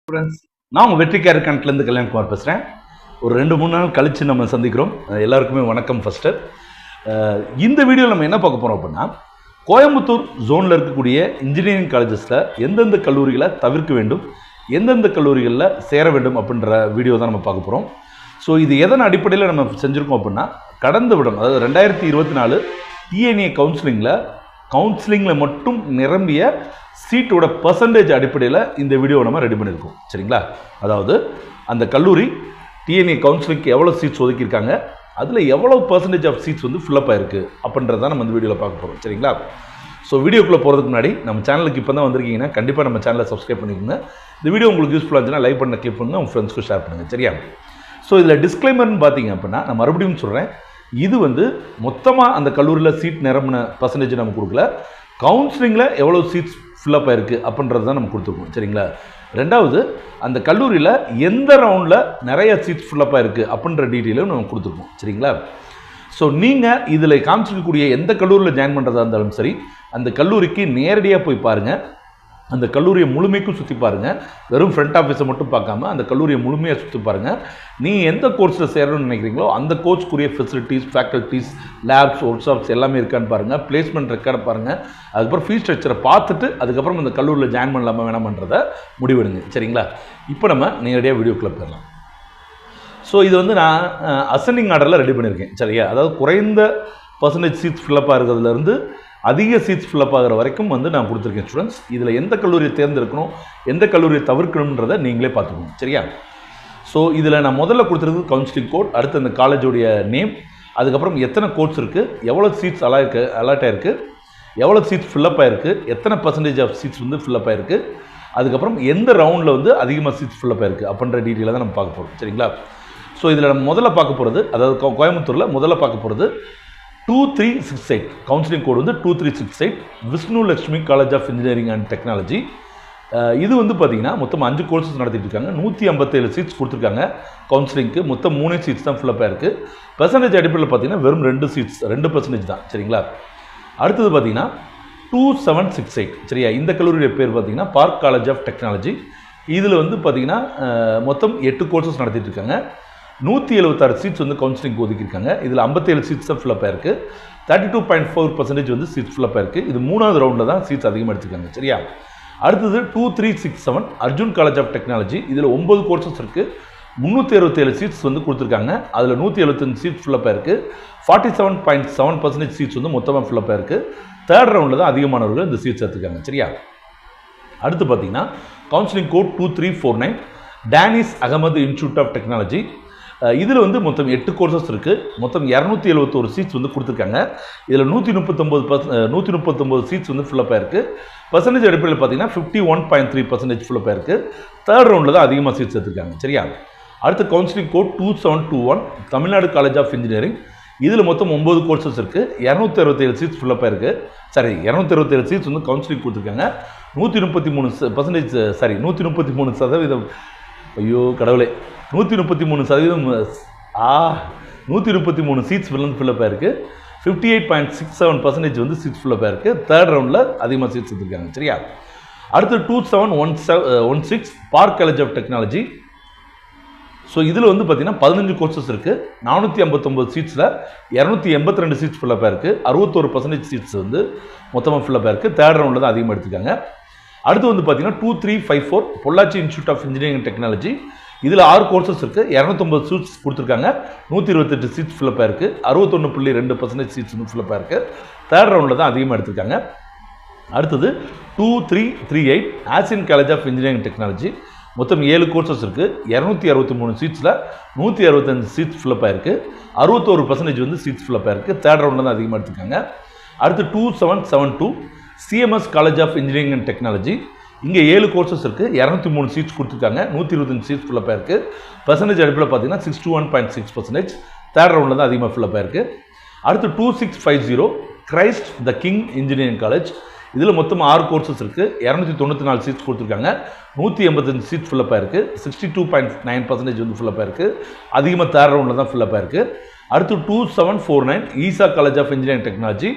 Friends, நான் உங்கள் வெற்றிக்கார கணக்கிலேருந்து கல்யாண்குமார் பேசுகிறேன். ஒரு 2-3 நாள் கழித்து நம்ம சந்திக்கிறோம். எல்லாருக்குமே வணக்கம். ஃபஸ்ட்டு இந்த வீடியோவில் நம்ம என்ன பார்க்க போகிறோம் அப்படின்னா, கோயம்புத்தூர் ஜோனில் இருக்கக்கூடிய இன்ஜினியரிங் காலேஜஸில் எந்தெந்த கல்லூரிகளை தவிர்க்க வேண்டும், எந்தெந்த கல்லூரிகளில் சேர வேண்டும் அப்படின்ற வீடியோ தான் நம்ம பார்க்க போகிறோம். ஸோ இது எதன் அடிப்படையில் நம்ம செஞ்சுருக்கோம் அப்படின்னா, கடந்த விடம் அதாவது 2024 டிஎன்ஏ கவுன்சிலிங்கில் மட்டும் நிரம்பிய சீட்டோட பர்சன்டேஜ் அடிப்படையில் இந்த வீடியோவை நம்ம ரெடி பண்ணியிருக்கோம். சரிங்களா? அதாவது அந்த கல்லூரி டிஎன்ஏ கவுன்சிலிங்க்கு எவ்வளோ சீட்ஸ் ஒதுக்கியிருக்காங்க, அதில் எவ்வளோ பர்சன்டேஜ் ஆஃப் சீட்ஸ் வந்து ஃபில்லப் ஆயிருக்கு அப்படின்றத நம்ம இந்த வீடியோவில் பார்க்க போகிறோம். சரிங்களா? ஸோ வீடியோக்குள்ளே போகிறதுக்கு முன்னாடி நம்ம சேனலுக்கு இப்போ தான் வந்திருக்கீங்கன்னா கண்டிப்பாக நம்ம சேனலை சப்ஸ்கிரைப் பண்ணிக்கோங்க. இந்த வீடியோ உங்களுக்கு யூஸ்ஃபுல்லாக இருந்துச்சுன்னா லைக் பண்ண கிளிக் பண்ணுங்கள், உங்கள் ஃப்ரெண்ட்ஸ்க்கு ஷேர் பண்ணுங்கள். சரியா? ஸோ இதில் டிஸ்க்ளைமர்னு பார்த்தீங்க அப்படின்னா, நான் மறுபடியும் சொல்கிறேன், இது வந்து மொத்தமாக அந்த கல்லூரியில் சீட் நிரம்பின பர்சன்டேஜ் நம்ம கொடுக்கல, கவுன்சிலிங்கில் எவ்வளோ சீட்ஸ் ஃபில்லப் ஆயிருக்கு அப்படின்றது தான் நம்ம கொடுத்துருக்கோம். சரிங்களா? ரெண்டாவது, அந்த கல்லூரியில் எந்த ரவுண்டில் நிறைய சீட்ஸ் ஃபில்லப் ஆயிருக்கு அப்படின்ற டீட்டெயிலும் நம்ம கொடுத்துருக்கோம். சரிங்களா? ஸோ நீங்கள் இதில் காமிச்சிருக்கக்கூடிய எந்த கல்லூரியில் ஜாயின் பண்ணுறதா இருந்தாலும் சரி, அந்த கல்லூரிக்கு நேரடியாக போய் பாருங்கள், அந்த கல்லூரியை முழுமைக்கும் சுற்றி பாருங்கள். வெறும் ஃப்ரண்ட் ஆஃபீஸை மட்டும் பார்க்காம அந்த கல்லூரியை முழுமையாக சுற்றி பாருங்கள். நீங்கள் எந்த கோர்ஸில் சேரணும்னு நினைக்கிறீங்களோ அந்த கோர்ஸ்க்குரிய facilities, faculties, labs, workshops எல்லாமே இருக்கான்னு பாருங்கள். பிளேஸ்மெண்ட் ரெக்கார்டை பாருங்கள். அதுக்கப்புறம் ஃபீஸ் ஸ்ட்ரக்சரை பார்த்துட்டு அதுக்கப்புறம் அந்த கல்லூரியில் ஜாயின் பண்ணலாமா வேணாமன்றதை முடிவெடுங்க. சரிங்களா? இப்போ நம்ம நேரடியாக வீடியோக்குள்ளே போயிடலாம். ஸோ இது வந்து நான் அசெண்டிங் ஆர்டரில் ரெடி பண்ணியிருக்கேன். சரியா? அதாவது குறைந்த பர்சன்டேஜ் சீட்ஸ் ஃபில்லப் ஆகிறதுலேருந்து அதிக சீட்ஸ் ஃபில்லப் ஆகிற வரைக்கும் வந்து நான் கொடுத்துருக்கேன் ஸ்டூடெண்ட்ஸ். இதில் எந்த கல்லூரியை தேர்ந்தெடுக்கணும், எந்த கல்லூரியை தவிர்க்கணுன்றதை நீங்களே பார்த்துக்கணும். சரியா? ஸோ இதில் நான் முதல்ல கொடுத்துருக்கு கவுன்சிலிங் கோட், அடுத்து அந்த காலேஜோடைய நேம், அதுக்கப்புறம் எத்தனை கோர்ஸ் இருக்குது, எவ்வளோ சீட்ஸ் அலாட் ஆயிருக்கு, எவ்வளோ சீட்ஸ் ஃபில்லப் ஆயிருக்கு, எத்தனை பர்சன்டேஜ் ஆஃப் சீட்ஸ் வந்து ஃபில்லப் ஆயிருக்கு, அதுக்கப்புறம் எந்த ரவுண்டில் வந்து அதிகமாக சீட்ஸ் ஃபில்லப் ஆயிருக்கு அப்படின்ற டீட்டெயிலாக தான் நம்ம பார்க்க போகிறோம். சரிங்களா? ஸோ இதில் நம்ம முதல்ல பார்க்க போகிறது, அதாவது கோயம்புத்தூரில் முதல்ல பார்க்க போகிறது 2368 கவுன்சிலிங் கோடு வந்து 2368 Vishnu Lakshmi college of engineering and technology. இது வந்து பார்த்தீங்கன்னா மொத்தம் 5 கோர்சஸ் நடத்திட்டு இருக்காங்க. 157 சீட்ஸ் கொடுத்துருக்காங்க கவுன்சிலிங்க்கு. மொத்தம் 3 சீட்ஸ் தான் ஃபில்லப் ஆயிருக்கு. பெர்சன்டேஜ் அடிப்படையில் பார்த்தீங்கன்னா வெறும் 2% தான். சரிங்களா? அடுத்தது பார்த்தீங்கன்னா 2768. சரியா? இந்த கல்லூரியுடைய பேர் பார்த்தீங்கன்னா பார்க் காலேஜ் ஆஃப் டெக்னாலஜி. இதில் வந்து பார்த்தீங்கன்னா மொத்தம் 8 கோர்சஸ் நடத்திட்டு இருக்காங்க. 176 சீட்ஸ் வந்து கவுன்சிலிங் ஒதுக்கியிருக்காங்க. இதில் 57 சீட்ஸ் தான் ஃபில்லப் ஆயிருக்கு. 32.4% வந்து சீட்ஸ் ஃபில்லப் ஆயிருக்கு. இது 3வது ரவுண்டில் தான் சீட்ஸ் அதிகமாக எடுத்துருக்காங்க. சரியா? அடுத்தது 2367 அர்ஜுன் காலேஜ் ஆஃப் டெக்னாலஜி. இதில் 9 கோர்சஸ் இருக்குது. 367 சீட்ஸ் வந்து கொடுத்துருக்காங்க. அதில் 175 சீட்ஸ் ஃபில்லப் ஆயிருக்கு. 47.7% சீட்ஸ் வந்து மொத்தமாக ஃபில்லப் ஆயிருக்கு. 3rd ரவுண்டில் தான் அதிகமானவர்கள் இந்த சீட்ஸ் எடுத்துருக்காங்க. சரியா? அடுத்து பார்த்தீங்கன்னா counselling code 2349 Danish Ahmed institute of technology. இதில் வந்து மொத்தம் 8 கோர்சஸ் இருக்குது. மொத்தம் 271 சீட்ஸ் வந்து கொடுத்துருக்காங்க. இதில் 139 சீட்ஸ் வந்து ஃபில்லப் ஆயிருக்கு. பர்சன்டேஜ் அடிப்படையில் பார்த்தீங்கன்னா 51.3% ஃபில்லப் ஆயிருக்கு. 3rd ரவுண்டில் தான் அதிகமாக சீட்ஸ் எடுத்துருக்காங்க. சரியா? அடுத்து counselling code 2721 Tamil Nadu college of engineering. இதில் மொத்தம் 9 கோர்சஸ் இருக்குது. 267 சீட்ஸ் ஃபில்லப் ஆயிருக்கு. 267 சீட்ஸ் வந்து கவுன்சிலிங் கொடுத்துருக்காங்க. 133%. ஐயோ கடவுளே, 133% சீட்ஸ் ஃபில்லப் ஆயிருக்கு. 58.67% வந்து சீட்ஸ் ஃபில்லப் ஆயிருக்கு. 3rd ரவுண்டில் அதிகமாக சீட்ஸ் எடுத்துருக்காங்க. சரியா? அடுத்து 2716 park college of technology. So இதில் வந்து பார்த்தீங்கன்னா 15 கோர்சஸ் இருக்குது. 459 சீட்ஸில் 282 சீட்ஸ் ஃபில்லப் ஆயிருக்கு. 61% சீட்ஸ் வந்து மொத்தமாக ஃபில்லப் ஆயிருக்கு. 3rd ரவுண்டில் தான் அதிகமாக எடுத்துருக்காங்க. அடுத்து வந்து பார்த்தீங்கன்னா 2354 Pollachi institute of engineering technology. இதில் 6 கோர்சஸ் இருக்குது. 250 சீட்ஸ் கொடுத்துருக்காங்க. 128 சீட்ஸ் ஃபில்லப் ஆயிருக்கு. 61.2% சீட்ஸ் வந்து ஃபில்லப் ஆயிருக்கு. 3rd ரவுண்டில் தான் அதிகமாக எடுத்திருக்காங்க. அடுத்தது 2338 Asian college of engineering technology. மொத்தம் 7 கோர்சஸ் இருக்குது. 263 சீட்ஸில் 165 சீட்ஸ் ஃபில்லப் ஆயிருக்கு. 61% வந்து சீட்ஸ் ஃபில்லப் ஆயிருக்கு. 3rd ரவுண்டில் தான் அதிகமாக எடுத்திருக்காங்க. அடுத்து 2772 CMS college of engineering and technology. இங்கே 7 கோர்சஸ் இருக்குது. 203 சீட்ஸ் கொடுத்துருக்காங்க. 125 சீட்ஸ் ஃபில்லப் ஆயிருக்கு. பர்சன்டேஜ் அடிப்படையில் பார்த்தீங்கன்னா 61.6%. 3rd ரவுண்டில் தான் அதிகமாக ஃபில்லப் ஆயிருக்கு. அடுத்து 2650 Christ the king engineering college. இதில் மொத்தம் 6 கோர்சஸ் இருக்குது. 294 சீட்ஸ் கொடுத்துருக்காங்க. 185 சீட்ஸ் ஃபில்லப் ஆயிருக்கு. 62.9% வந்து ஃபில்லப் ஆயிருக்கு. அதிகமாக 3rd ரவுண்டில் தான் ஃபில்லப் ஆயிருக்கு. அடுத்து 2749 ஈசா காலேஜ் ஆஃப் இன்ஜினியரிங் டெக்னாலஜி.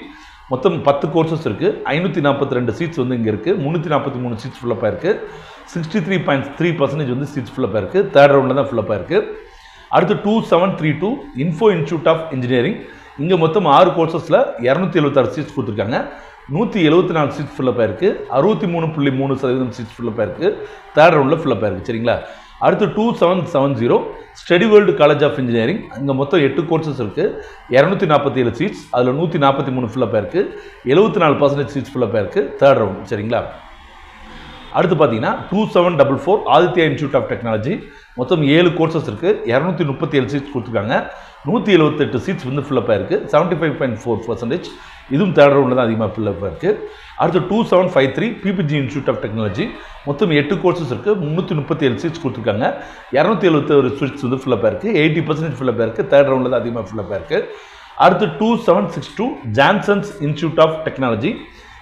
மொத்தம் 10 கோர்சஸ் இருக்குது. 542 சீட்ஸ் வந்து இங்கே இருக்குது. 343 சீட்ஸ் ஃபில்லப் ஆயிருக்கு. 63.3% வந்து சீட்ஸ் ஃபில்லப் ஆயிருக்கு. தேர்ட் ரவுண்டில் தான் ஃபில்லப் ஆயிருக்கு. அடுத்து 2732 இன்ஃபோ இன்ஸ்டியூட் ஆஃப் இன்ஜினியரிங். இங்கே மொத்தம் 6 கோர்சஸில் 276 சீட்ஸ் கொடுத்துருக்காங்க. 174 சீட்ஸ் ஃபில்லப் ஆயிருக்கு. 63.3% சீட்ஸ் ஃபில்லப் ஆயிருக்கு. தேர்ட் ரவுண்டில் ஃபில்லப் ஆயிருக்கு. சரிங்களா? அடுத்து 2770 study world college of engineering. இங்கே மொத்தம் 8 கோர்சஸ் இருக்குது. 247 சீட்ஸ், அதில் 143 ஃபில்லப் ஆயிருக்கு. 74% சீட்ஸ் ஃபில்லப் ஆயிருக்கு. Third round. சரிங்களா? அடுத்து பார்த்தீங்கன்னா 2744 ஆதித்யா இன்ஸ்டியூட் ஆஃப் டெக்னாலஜி. மொத்தம் 7 கோர்சஸ் இருக்குது. 237 சீட்ஸ் கொடுத்துருக்காங்க. 178 சீட்ஸ் வந்து ஃபில்லப் ஆயிருக்கு. 75.4%. இதுவும் தேர்ட் ரவுண்டில் தான் அதிகமாக ஃபில்லப் ஆயிருக்கு. அடுத்து 2753 பிபிஜி இன்ஸ்டியூட் ஆஃப் டெக்னாலஜி. மொத்தம் 8 கோர்சஸ் இருக்குது. 337 சீட்ஸ் கொடுத்துருக்காங்க. 271 சீட்ஸ் வந்து ஃபில்லப் ஆயிருக்கு. 80% ஃபில்லப் ஆயிருக்கு. தேர்ட் ரவுண்டில் தான் அதிகமாக ஃபில்லப் ஆயிருக்கு. அடுத்து 2762 ஜான்சன்ஸ் இன்ஸ்டியூட் ஆஃப் டெக்னாலஜி.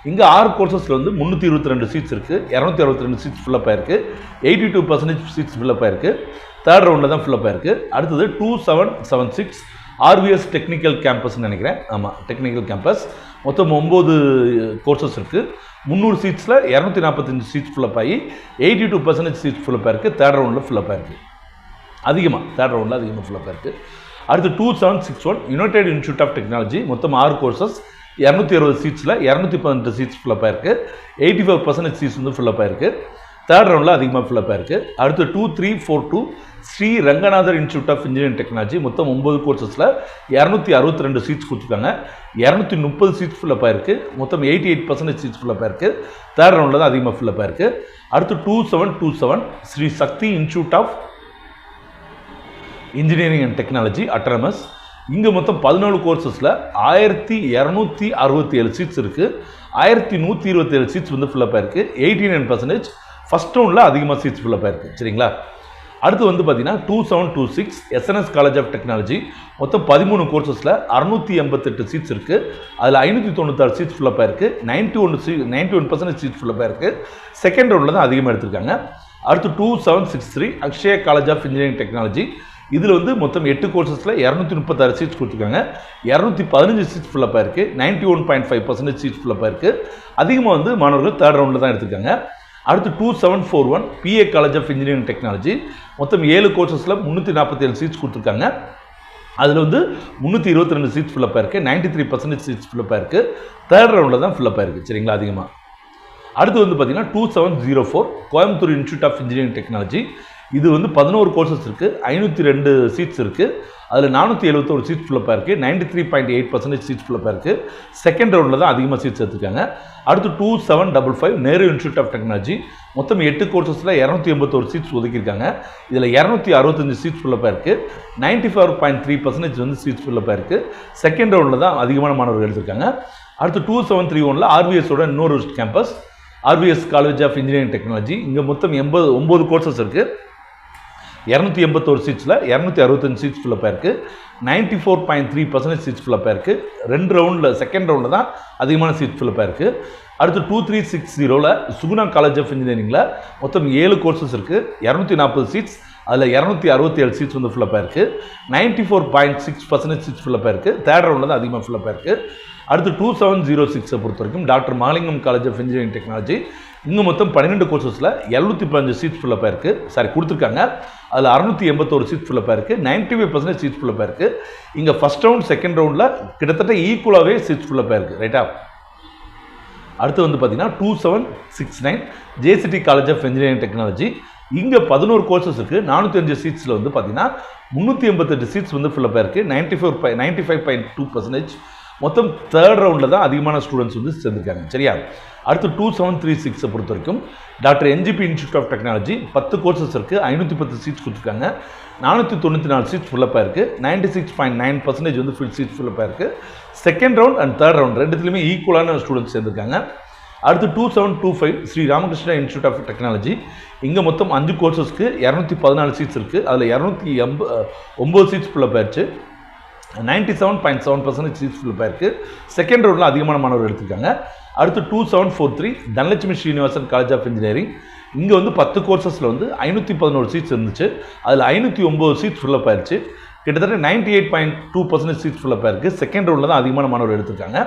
இங்கே 6 கோர்சஸில் வந்து 322 சீட்ஸ் இருக்குது. 262 சீட்ஸ் ஃபில்லப் ஆயிருக்கு. 82% சீட்ஸ் ஃபில்லப் ஆயிருக்கு. தேர்ட் ரவுண்டில் தான் ஃபில்லப் ஆயிருக்கு. அடுத்தது 2776 ஆர்விஎஸ் டெக்னிக்கல் கேம்பஸ்ன்னு நினைக்கிறேன். ஆமாம், டெக்னிக்கல் கேம்பஸ். மொத்தம் 9 கோர்சஸ் இருக்குது. 300 சீட்ஸில் 245 சீட்ஸ் ஃபில்லப் ஆகி 82% சீட்ஸ் ஃபில்லப் ஆயிருக்கு. தேர்ட் ரவுண்டில் ஃபில்லப் ஆயிருக்கு. தேர்ட் ரவுண்டில் அதிகமாக ஃபில்லப் ஆயிருக்கு. அடுத்து 2761 யுனைடெட் இன்ஸ்டியூட் ஆஃப் டெக்னாலஜி. மொத்தம் 6 கோர்சஸ், 260 சீட்ஸில் 218 சீட்ஸ் ஃபில்லப் ஆயிருக்கு. 85% சீட்ஸ் வந்து ஃபில்லப் ஆயிருக்கு. தேர்ட் ரவுண்டில் அதிகமாக ஃபில்லப் ஆயிருக்கு. அடுத்து 2342 Sri Ranganathar institute of engineering technology. மொத்தம் 9 கோர்சஸில் 262 சீட்ஸ் கொடுத்துருக்காங்க. 230 சீட்ஸ் ஃபில்லப் ஆயிருக்கு. மொத்தம் 88% சீட்ஸ் ஃபில்லப் ஆயிருக்கு. தேர்ட் ரவுண்டில் தான் அதிகமாக ஃபில்லப் ஆயிருக்கு. அடுத்து 2727 Sri Sakthi institute of engineering and technology autonomous. இங்கே மொத்தம் 14 கோர்சஸில் 1267 சீட்ஸ் இருக்குது. 1127 சீட்ஸ் வந்து ஃபில்லப் ஆயிருக்கு. 89% ஃபஸ்ட் ரவுண்டில் அதிகமாக சீட்ஸ் ஃபில்லப் ஆயிருக்கு. சரிங்களா? அடுத்து வந்து பார்த்தீங்கன்னா 2726 எஸ்என்எஸ் காலேஜ் ஆஃப் டெக்னாலஜி. மொத்தம் 13 கோர்சஸில் 688 சீட்ஸ் இருக்குது. அதில் 596 சீட்ஸ் ஃபில்லப் ஆயிருக்கு. 91% சீட்ஸ் ஃபில்லப் ஆயிருக்கு. செகண்ட் ரவுண்டில் தான் அதிகமாக எடுத்திருக்காங்க. அடுத்து 2763 Akshaya college of engineering technology. இதில் வந்து மொத்தம் 8 கோர்சஸில் 236 சீட்ஸ் கொடுத்துருக்காங்க. 215 சீட்ஸ் ஃபில்லப் ஆயிருக்கு. 91.5% சீட்ஸ் ஃபில்லப் ஆயிருக்கு. அதிகமாக வந்து மாணவர்கள் தேர்ட் ரவுண்டில் தான் எடுத்திருக்காங்க. அடுத்து 2741 PA college of engineering technology. மொத்தம் 7 கோர்சஸில் 347 சீட்ஸ் கொடுத்துருக்காங்க. அதில் வந்து 322 சீட்ஸ் ஃபில்லப் ஆயிருக்கு. 93% சீட்ஸ் ஃபில்லப் ஆயிருக்கு. தேர்ட் ரவுண்டில் தான் ஃபில்லப் ஆயிருக்கு. சரிங்களா? அதிகமாக. அடுத்து வந்து பார்த்தீங்கன்னா 2704 Coimbatore institute of engineering technology. இது வந்து 11 கோர்சஸ் இருக்குது. 502 சீட்ஸ் இருக்குது. அதில் 471 சீட்ஸ் ஃபில்லப் ஆயிருக்கு. 93.8% சீட்ஸ் ஃபில்லப் ஆயிருக்கு. செகண்ட் ரவுண்டில் தான் அதிகமாக சீட்ஸ் எடுத்துருக்காங்க. அடுத்து 2755 நேரு இன்ஸ்டியூட் ஆஃப் டெக்னாலஜி. மொத்தம் 8 கோர்சஸில் 281 சீட்ஸ் ஒதுக்கியிருக்காங்க. இதில் 265 சீட்ஸ் ஃபில்லப் ஆயிருக்கு. 94.3% வந்து சீட்ஸ் ஃபில்லப் ஆயிருக்கு. செகண்ட் ரவுண்டில் தான் அதிகமான மாணவர்கள் எடுத்திருக்காங்க. அடுத்து 2731 ஆர்விஎஸோட இன்னொரு campus RVS college of engineering technology. இங்கே மொத்தம் 9 கோர்சஸ் இருக்குது. 281 சீட்ஸில் 265 சீட்ஸ் ஃபில்லப் ஆயிருக்கு. 94.3% சீட்ஸ் ஃபில்லப் ஆயிருக்கு. 2 ரவுண்டில் செகண்ட் ரவுண்டில் தான் அதிகமான சீட்ஸ் ஃபில்லப் ஆயிருக்கு. அடுத்து 2360 சுகுணா காலேஜ் ஆஃப் இன்ஜினியரிங்கில் மொத்தம் 7 கோர்சஸ் இருக்குது. 240 சீட்ஸ், அதில் 267 சீட்ஸ் வந்து ஃபில்லப் ஆயிருக்கு. 94.6% சீட்ஸ் ஃபில்லப் ஆயிருக்கு. தேர்ட் ரவுண்டில் தான் அதிகமாக ஃபில்லப் ஆயிருக்கு. அடுத்து 2706 பொறுத்த வரைக்கும் doctor Mahalingam college of engineering technology. இங்கே மொத்தம் 12 கோர்சஸில் 715 சீட்ஸ் ஃபில்லப் ஆயிருக்கு. கொடுத்துருக்காங்க. அதில் 681 சீட்ஸ் ஃபில்லப் ஆயிருக்கு. 95% சீட்ஸ் ஃபில்லப் ஆயிருக்கு. இங்கே ஃபஸ்ட் ரவுண்ட் செகண்ட் ரவுண்டில் கிட்டத்தட்ட ஈக்குவலாகவே சீட்ஸ் ஃபில்லப் ஆயிருக்கு. ரைட்டா? அடுத்து வந்து பார்த்தீங்கன்னா 2769 JCT college of engineering technology. இங்கே 11 கோர்சஸ் இருக்குது. 405 சீட்ஸில் வந்து பார்த்தீங்கன்னா 388 சீட்ஸ் வந்து ஃபில்லப் ஆயிருக்கு. 95.2%. மொத்தம் தேர்ட் ரவுண்டில் தான் அதிகமான ஸ்டூடெண்ட்ஸ் வந்து சேர்ந்துருக்காங்க. சரியா? அடுத்து 2736 பொறுத்த வரைக்கும் doctor NGP institute of technology. 10 courses இருக்குது. 510 சீட்ஸ் கொடுத்துருக்காங்க. 494 சீட்ஸ் ஃபில்லப் ஆயிருக்கு. 96.9% வந்து சீட்ஸ் ஃபில்லப் ஆயிருக்கு. Second round and third round ரெண்டுத்துலையுமே ஈக்குவலான ஸ்டூடெண்ட்ஸ் சேர்ந்துருக்காங்க. அடுத்து 2725 Sri Ramakrishna institute of technology. இங்கே மொத்தம் 5 கோர்சஸ்க்கு 214 சீட்ஸ் இருக்குது. அதில் 209 சீட்ஸ் ஃபில்லப் ஆயிடுச்சு. 97.7% சீட்ஸ் ஃபில்லப் ஆயிருக்கு. செகண்ட் ரவுண்டில் அதிகமான மாணவர்கள் எடுத்திருக்காங்க. அடுத்து 2743 Dhanalakshmi Srinivasan college of engineering. இங்கே வந்து 10 கோர்சஸில் வந்து 511 சீட்ஸ் இருந்துச்சு. அதில் 509 சீட்ஸ் ஃபில்லப் ஆயிடுச்சு. கிட்டத்தட்ட 98.2% சீட்ஸ் ஃபில்லப் ஆயிருக்கு. செகண்ட் ரவுண்டில் தான் அதிகமான மாணவர்கள் எடுத்திருக்காங்க.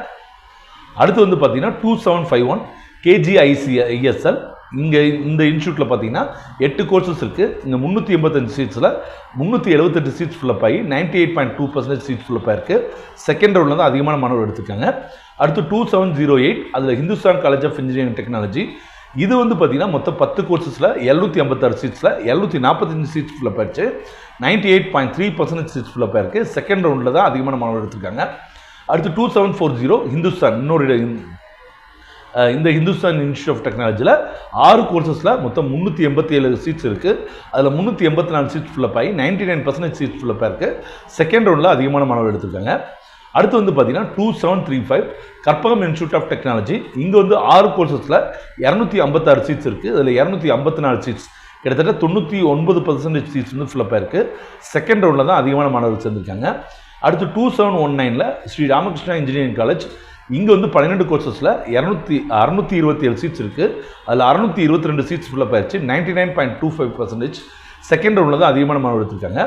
அடுத்து வந்து பார்த்தீங்கன்னா 2751 கேஜிஐசிஎஸ்எல் இங்கே இந்த இன்ஸ்டியூட்டில் பார்த்தீங்கன்னா 8 கோர்சஸ் இருக்குது. இங்கே 385 சீட்ஸில் 378 சீட்ஸ் ஃபில்லப் ஆகி 98.2% சீட்ஸ் ஃபில்லப் ஆயிருக்கு. செகண்ட் ரவுண்டில் தான் அதிகமான மாணவர் எடுத்திருக்காங்க. அடுத்து 2708 அதில் Hindustan college of engineering technology. இது வந்து பார்த்தீங்கன்னா மொத்தம் 10 கோர்சஸில் 756 சீட்ஸில் 745 சீட்ஸ் ஃபில்லப் ஆயிடுச்சு. 98.3% சீட்ஸ் ஃபில்லப் ஆயிருக்கு. செகண்ட் ரவுண்டில் தான் அதிகமான மாணவர் எடுத்திருக்காங்க. அடுத்து 2740 ஹிந்துஸ்தான் இன்னொரு இந்த ஹிந்துஸ்தான் இன்ஸ்டியூட் ஆஃப் டெக்னாலஜியில் 6 கோர்சஸில் மொத்தம் 387 சீட்ஸ் இருக்குது. அதில் 384 சீட்ஸ் ஃபில்லப் ஆகி 99% சீட்ஸ் ஃபில்லப் ஆயிருக்கு. செகண்ட் ரவுண்டில் அதிகமான மாணவர் எடுத்திருக்காங்க. அடுத்து வந்து பார்த்தீங்கன்னா 2735 கற்பகம் இன்ஸ்டியூட் ஆஃப் டெக்னாலஜி. இங்கே வந்து 6 கோர்சஸில் 256 சீட்ஸ் இருக்குது. அதில் 254 சீட்ஸ் கிட்டத்தட்ட 99% சீட்ஸ் வந்து ஃபில்லப் ஆயிருக்கு. செகண்ட் ரவுண்டில் தான் அதிகமான மாணவர்கள் சேர்ந்துருக்காங்க. அடுத்து 2719 ஸ்ரீ ராமகிருஷ்ணா இன்ஜினியரிங் காலேஜ். இங்கே வந்து 12 கோர்சஸில் 627 சீட்ஸ் இருக்குது. அதில் 622 சீட்ஸ் ஃபில்லப் ஆயிடுச்சு. 99.25% செகண்ட் ரவுண்டில் தான் அதிகமான மாணவர் எடுத்திருக்காங்க.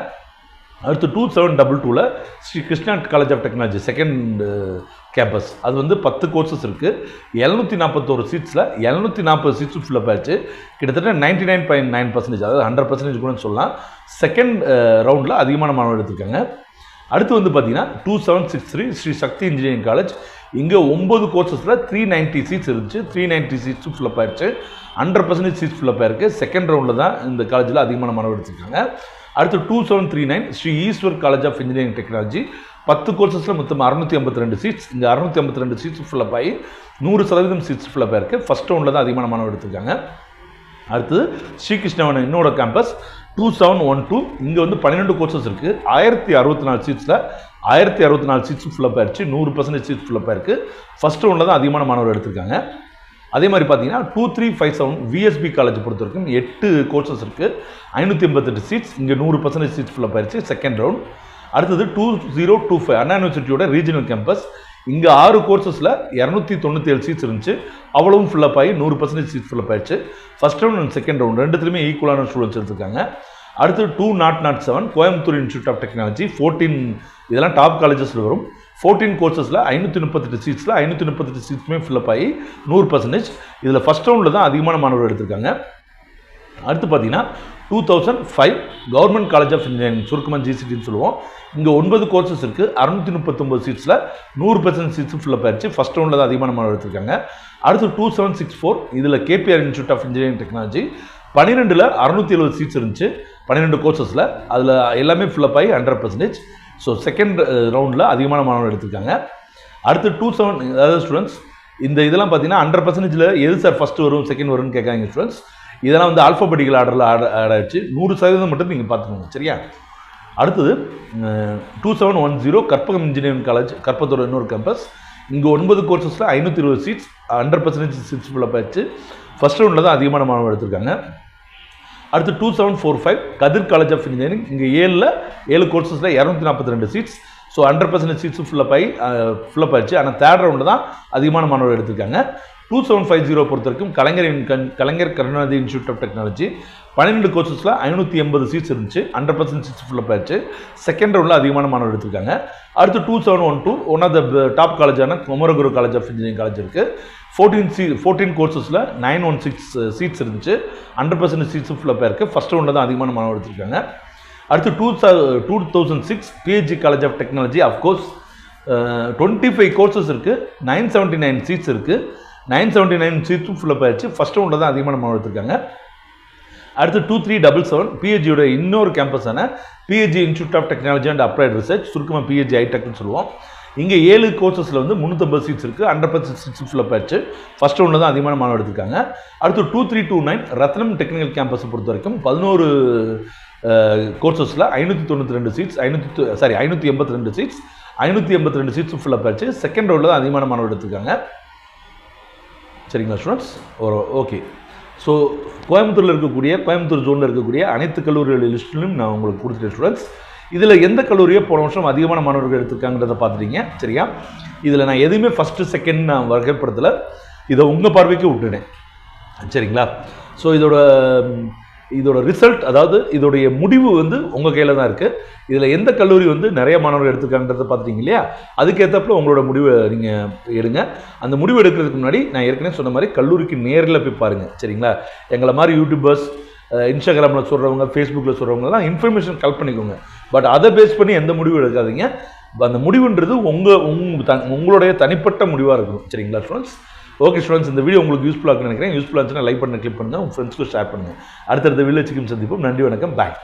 அடுத்து 2722 Sri Krishna college of technology second campus. அது வந்து 10 கோர்சஸ் இருக்குது. 741 சீட்ஸில் 740 சீட்ஸும் ஃபில்லப் ஆயிடுச்சு. கிட்டத்தட்ட 99.9%, அதாவது 100% கூட சொல்லலாம். செகண்ட் ரவுண்டில் அதிகமான மாணவர் எடுத்திருக்காங்க. அடுத்து வந்து பார்த்தீங்கன்னா 2763 ஸ்ரீ சக்தி இன்ஜினியரிங் காலேஜ். இங்கே 9 கோர்சஸில் 390 சீட்ஸ் இருந்துச்சு. 390 சீட்ஸும் ஃபில்லப் ஆயிடுச்சு. 100% சீட்ஸ் ஃபில்லப் ஆயிருக்கு. செகண்ட் ரவுண்டில் தான் இந்த காலேஜில் அதிகமான மாணவர் எடுத்திருக்காங்க. அடுத்து 2739 Sri Eshwar college of engineering technology. 10 கோர்சஸில் மொத்தம் 652 சீட்ஸ். இங்கே 652 சீட்ஸ் ஃபில்லப் ஆகி 100% சீட்ஸ் ஃபில்லப் ஆயிருக்கு. ஃபர்ஸ்ட் ரவுண்டில் தான் அதிகமான மாணவர் எடுத்திருக்காங்க. அடுத்தது ஸ்ரீகிருஷ்ணவன் இன்னொரு கேம்பஸ் 2712. இங்கே வந்து 12 கோர்சஸ் இருக்குது. 1064 சீட்ஸில் 1064 சீட்ஸும் ஃபில்லப் ஆயிடுச்சு. 100% சீட்ஸ் ஃபில்லப் ஆயிருக்கு. ஃபர்ஸ்ட் ரவுண்டில் தான் அதிகமான மாணவர் எடுத்திருக்காங்க. அதே மாதிரி பார்த்தீங்கன்னா 2357 விஎஸ்பி காலேஜ் பொறுத்த வரைக்கும் 8 கோர்சஸ் இருக்குது. 588 சீட்ஸ். இங்கே 100% சீட்ஸ் ஃபில்லப் ஆயிடுச்சு. Second round. அடுத்தது 2025 அண்ணா யூனிவர்சிட்டியோட ரீஜனல் கேம்பஸ். இங்கே 6 கோர்சஸில் 297 சீட்ஸ் இருந்துச்சு. அவ்வளவும் ஃபில்லப் ஆகி 100% சீட்ஸ் ஃபில்லப் ஆயிடுச்சு. First round and second round ரெண்டுத்துலையுமே ஈக்குவலான ஸ்டூடெண்ட்ஸ் எடுத்திருக்காங்க. அடுத்து 2007 கோயம்புத்தூர் இன்ஸ்டியூட் ஆஃப் டெக்னாலஜி 14. இதெல்லாம் டாப் காலேஜஸில் வரும். 14 கோர்சஸில் 538 சீட்ஸில் 538 சீட்ஸுமே ஃபில்லப் ஆகி 100%. இதில் ஃபர்ஸ்ட் ரவுண்டில் தான் அதிகமான மாணவர் எடுத்திருக்காங்க. அடுத்து பார்த்தீங்கன்னா 2005 கவர்மெண்ட் காலேஜ் ஆஃப் இன்ஜினியரிங் சுருக்கமாக ஜிசிடின்னு சொல்லுவோம். இங்கே 9 கோர்சஸ் இருக்குது. 639 சீட்ஸில் 100% சீட்ஸும் ஃபில்லப் ஆயிடுச்சு. ஃபர்ஸ்ட் ரவுண்டில் தான் அதிகமான மாணவர் எடுத்திருக்காங்க. அடுத்து 2764 இதில் KPR institute of engineering technology. 12ல் 670 சீட்ஸ் இருந்துச்சு. 12 கோர்சஸில் அதில் எல்லாமே ஃபில்லப் ஆகி 100%. ஸோ செகண்ட் ரவுண்டில் அதிகமான மாணவர் எடுத்திருக்காங்க. அடுத்து 27 அதாவது ஸ்டூடெண்ட்ஸ் இந்த இதெல்லாம் பார்த்தீங்கன்னா 100%ல் எது சார் ஃபஸ்ட்டு வரும் செகண்ட் வரும்னு கேட்காங்க ஸ்டூடெண்ட்ஸ். இதெல்லாம் வந்து ஆல்ஃபபெட்டிக்கல் ஆர்டரில் ஆட் ஆகிடுச்சு. 100% மட்டும் நீங்கள் பார்த்துக்கோங்க, சரியா? அடுத்தது 2710 கற்பகம் இன்ஜினியரிங் காலேஜ் கற்பத்தோட இன்னொரு கேம்பஸ். இங்கே 9 கோர்சஸில் 520 சீட்ஸ் 100% சீட்ஸ் ஃபில்லப் ஆயிடுச்சு. ஃபர்ஸ்ட் ரவுண்டில் தான் அதிகமான மாணவர் எடுத்திருக்காங்க. அடுத்து 2745 கதிர் காலேஜ் ஆஃப் இன்ஜினியரிங். இங்கே 7 கோர்சஸில் 242 சீட்ஸ். ஸோ 100% சீட்ஸும் ஃபில்லப் ஆயிடுச்சு. ஆனால் தேர்ட் ரவுண்டில் தான் அதிகமான மாணவர் எடுத்திருக்காங்க. 2750 பொறுத்த வரைக்கும் Kalaignar Karunanidhi institute of technology. 12 கோர்சஸில் 580 சீட்ஸ் இருந்துச்சு. 100% சீட்ஸ் ஃபில்லப் ஆயிடுச்சு. செகண்ட் ரவுண்டில் அதிகமான மாணவர் எடுத்திருக்காங்க. அடுத்து 2712 ஒன் ஆஃப் த டாப் காலேஜான Kumaraguru college of engineering college இருக்குது. 14 கோர்சஸில் 916 சீட்ஸ் இருந்துச்சு. 100% சீட்ஸும் ஃபில்லப் ஆயிருக்கு. ஃபர்ஸ்ட் ரவுண்டில் தான் அதிகமான மாணவர் எடுத்திருக்காங்க. அடுத்து 2006 PHD college of technology. Of course 25 courses இருக்குது. 979 சீட்ஸ் இருக்குது. 979 சீட்ஸும் ஃபில்லப் ஆயிடுச்சு. ஃபர்ஸ்ட் ரவுண்டில் தான் அதிகமான மாணவர் எடுத்திருக்காங்க. அடுத்து 2377 பிஹெச்டியோட இன்னொரு கேம்பஸான PhD institute of technology and applied research சுருக்கமாக பிஹெச்டி ஐடெக்னு சொல்லுவோம். இங்கே 7 கோர்சஸில் வந்து 350 சீட்ஸ் இருக்குது. 100% சீட்ஸ் ஃபில்லப் ஆயிடுச்சு. ஃபர்ஸ்ட் ரவுண்டில் தான் அதிகமான மாணவர் எடுத்திருக்காங்க. அடுத்து 2329 ரத்னம் டெக்னிக்கல் கேம்பஸை பொறுத்த வரைக்கும் 11 கோர்சஸில் 592 சீட்ஸ் 582 சீட்ஸ் 582 சீட்ஸும் ஃபில்லப் ஆயிடுச்சு. செகண்ட் ரவுண்டில் தான் அதிகமான மாணவர் எடுத்திருக்காங்க. சரிங்களா ஸ்டூடெண்ட்ஸ்? ஓகே. ஸோ கோயம்புத்தூர் ஜோனில் இருக்கக்கூடிய அனைத்து கல்லூரிகள் லிஸ்ட்டிலும் நான் உங்களுக்கு கொடுத்துட்டேன் ஸ்டூடெண்ட்ஸ். இதில் எந்த கல்லூரியை போன வருஷம் அதிகமான மாணவர்கள் எடுத்திருக்காங்கிறத பார்த்துட்டீங்க, சரியா? இதில் நான் எதுவுமே ஃபஸ்ட்டு செகண்ட் நான் வகைப்படுத்தலை. இதை உங்கள் பார்வைக்கு விட்டுட்டேன், சரிங்களா? ஸோ இதோட இதோட ரிசல்ட், அதாவது இதோடைய முடிவு வந்து உங்கள் கையில் தான் இருக்குது. இதில் எந்த கல்லூரி வந்து நிறைய மாணவர்கள் எடுத்துருக்காங்கன்றதை பார்த்துட்டீங்க இல்லையா? அதுக்கேற்றப்பல உங்களோட முடிவை நீங்கள் எடுங்க. அந்த முடிவு எடுக்கிறதுக்கு முன்னாடி நான் ஏற்கனவே சொன்ன மாதிரி கல்லூரிக்கு நேரில் போய் பாருங்கள், சரிங்களா? எங்களை மாதிரி யூடியூபர்ஸ், இன்ஸ்டாகிராமில் சொல்கிறவங்க, ஃபேஸ்புக்கில் சொல்கிறவங்கலாம் இன்ஃபர்மேஷன் கலெக்ட் பண்ணிக்கோங்க. பட் அதை பேஸ் பண்ணி எந்த முடிவு எடுக்காதீங்க. அந்த முடிவுன்றது உங்களுடைய தனிப்பட்ட முடிவாக இருக்கணும், சரிங்களா ஸ்டூடெண்ட்ஸ்? ஓகே ஸ்டூடெண்ட்ஸ், இந்த வீடியோ உங்களுக்கு யூஸ்ஃபுல்லாக நினைக்கிறேன். யூஸ்ஃபுல்லாக இருந்துச்சுன்னா லைக் பண்ண, கிளிக் பண்ணுங்கள், உங்கள் ஃப்ரெண்ட்ஸ்க்கு ஷேர் பண்ணுங்கள். அடுத்தடுத்த வீடியோ சந்திப்போம். நன்றி, வணக்கம், பாய்.